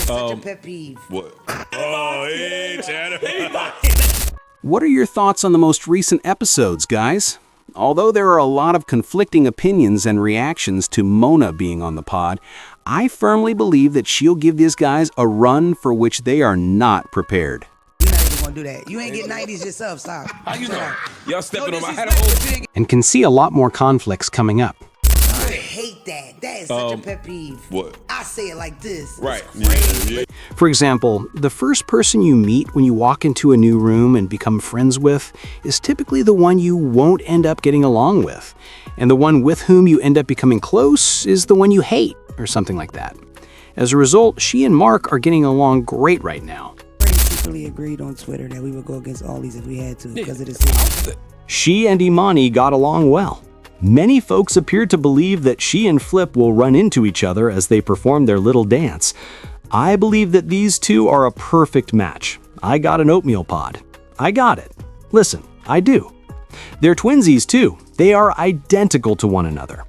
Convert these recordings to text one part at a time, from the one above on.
is such a pet peeve. What? Oh, hey, Tanner. What are your thoughts on the most recent episodes, guys? Although there are a lot of conflicting opinions and reactions to Mona being on the pod, I firmly believe that she'll give these guys a run for which they are not prepared. You're not even gonna do that. You ain't get 90s yourself, stop. How you know? Y'all stepping on my head. And can see a lot more conflicts coming up. I hate that. That is such a pet peeve. What? I say it like this. Right. It's crazy. For example, the first person you meet when you walk into a new room and become friends with is typically the one you won't end up getting along with. And the one with whom you end up becoming close is the one you hate, or something like that. As a result, she and Mark are getting along great right now. We secretly agreed on Twitter that we would go against all these if we had to because of this. She and Imani got along well. Many folks appear to believe that she and Flip will run into each other as they perform their little dance. I believe that these two are a perfect match. I got an oatmeal pod. I got it. Listen, I do. They're twinsies too. They are identical to one another.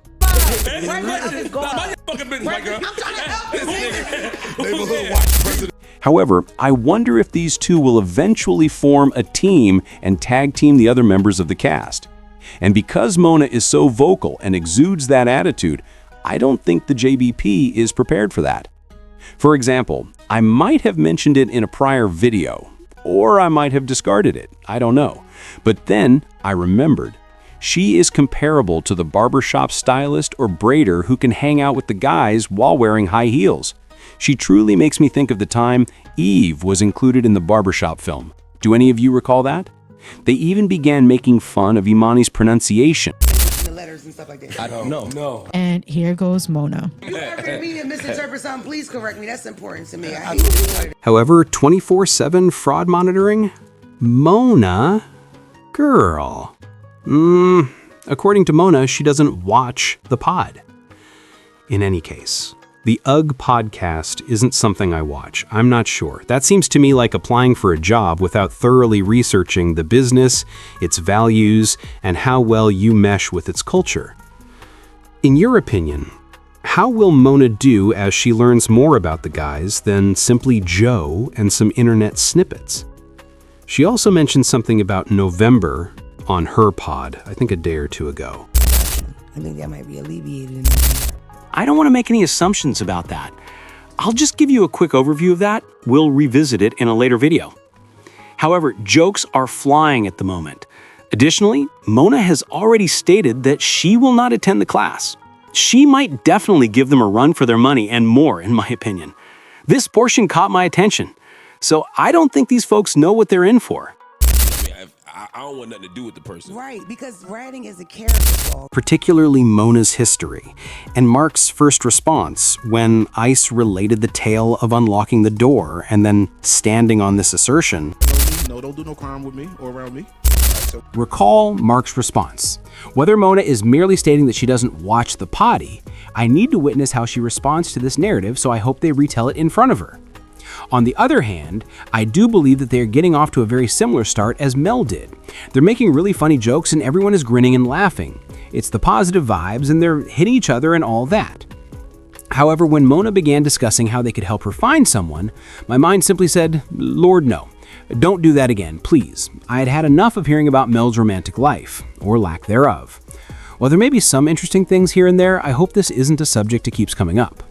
However, I wonder if these two will eventually form a team and tag team the other members of the cast. And because Mona is so vocal and exudes that attitude, I don't think the JBP is prepared for that. For example, I might have mentioned it in a prior video, or I might have discarded it, I don't know. But then I remembered. She is comparable to the barbershop stylist or braider who can hang out with the guys while wearing high heels. She truly makes me think of the time Eve was included in the barbershop film. Do any of you recall that? They even began making fun of Imani's pronunciation. The letters and stuff like that. I don't know. No. And here goes Mona. If you ever me and misinterpret something, please correct me. That's important to me. I hate it. However, 24/7 fraud monitoring? Mona? Girl. According to Mona, she doesn't watch the pod. In any case, the UGG podcast isn't something I watch. I'm not sure. That seems to me like applying for a job without thoroughly researching the business, its values, and how well you mesh with its culture. In your opinion, how will Mona do as she learns more about the guys than simply Joe and some internet snippets? She also mentioned something about November on her pod, I think a day or two ago. I think that might be alleviated in the I don't want to make any assumptions about that. I'll just give you a quick overview of that. We'll revisit it in a later video. However, jokes are flying at the moment. Additionally, Mona has already stated that she will not attend the class. She might definitely give them a run for their money and more, in my opinion. This portion caught my attention, so I don't think these folks know what they're in for. I don't want nothing to do with the person. Right, because writing is a character flaw. Particularly Mona's history, and Mark's first response when Ice related the tale of unlocking the door and then standing on this assertion. No, don't do no crime with me or around me. Recall Mark's response. Whether Mona is merely stating that she doesn't watch the potty, I need to witness how she responds to this narrative, so I hope they retell it in front of her. On the other hand, I do believe that they are getting off to a very similar start as Mel did. They're making really funny jokes and everyone is grinning and laughing. It's the positive vibes and they're hitting each other and all that. However, when Mona began discussing how they could help her find someone, my mind simply said, Lord, no. Don't do that again, please. I had had enough of hearing about Mel's romantic life, or lack thereof. While there may be some interesting things here and there, I hope this isn't a subject that keeps coming up.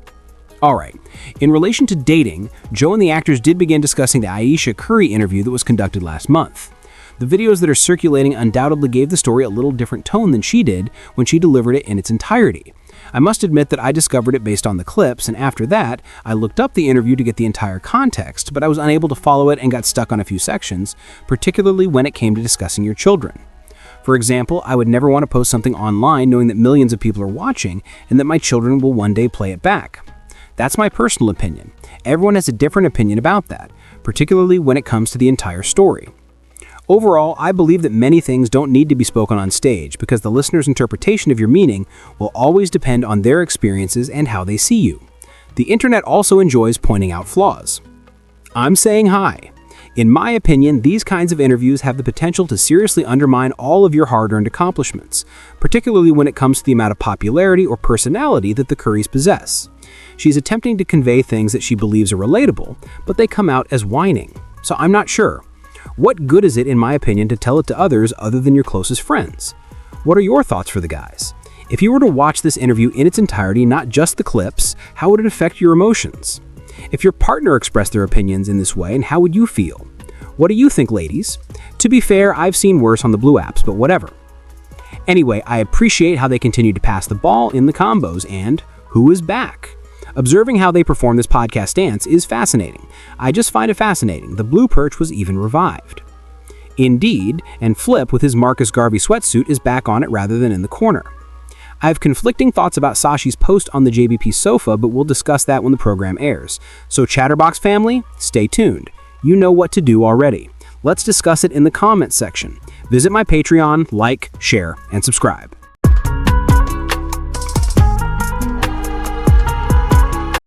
Alright, in relation to dating, Joe and the actors did begin discussing the Aisha Curry interview that was conducted last month. The videos that are circulating undoubtedly gave the story a little different tone than she did when she delivered it in its entirety. I must admit that I discovered it based on the clips, and after that, I looked up the interview to get the entire context, but I was unable to follow it and got stuck on a few sections, particularly when it came to discussing your children. For example, I would never want to post something online knowing that millions of people are watching and that my children will one day play it back. That's my personal opinion. Everyone has a different opinion about that, particularly when it comes to the entire story. Overall, I believe that many things don't need to be spoken on stage because the listener's interpretation of your meaning will always depend on their experiences and how they see you. The internet also enjoys pointing out flaws. I'm saying hi. In my opinion, these kinds of interviews have the potential to seriously undermine all of your hard-earned accomplishments, particularly when it comes to the amount of popularity or personality that the Currys possess. She's attempting to convey things that she believes are relatable, but they come out as whining. So I'm not sure. What good is it, in my opinion, to tell it to others other than your closest friends? What are your thoughts for the guys? If you were to watch this interview in its entirety, not just the clips, how would it affect your emotions? If your partner expressed their opinions in this way, and how would you feel? What do you think, ladies? To be fair, I've seen worse on the blue apps, but whatever. Anyway, I appreciate how they continue to pass the ball in the combos, and who is back? Observing how they perform this podcast dance is fascinating. I just find it fascinating. The blue perch was even revived. Indeed, and Flip with his Marcus Garvey sweatsuit is back on it rather than in the corner. I have conflicting thoughts about Sashi's post on the JBP sofa, but we'll discuss that when the program airs. So Chatterbox family, stay tuned. You know what to do already. Let's discuss it in the comments section. Visit my Patreon, like, share, and subscribe.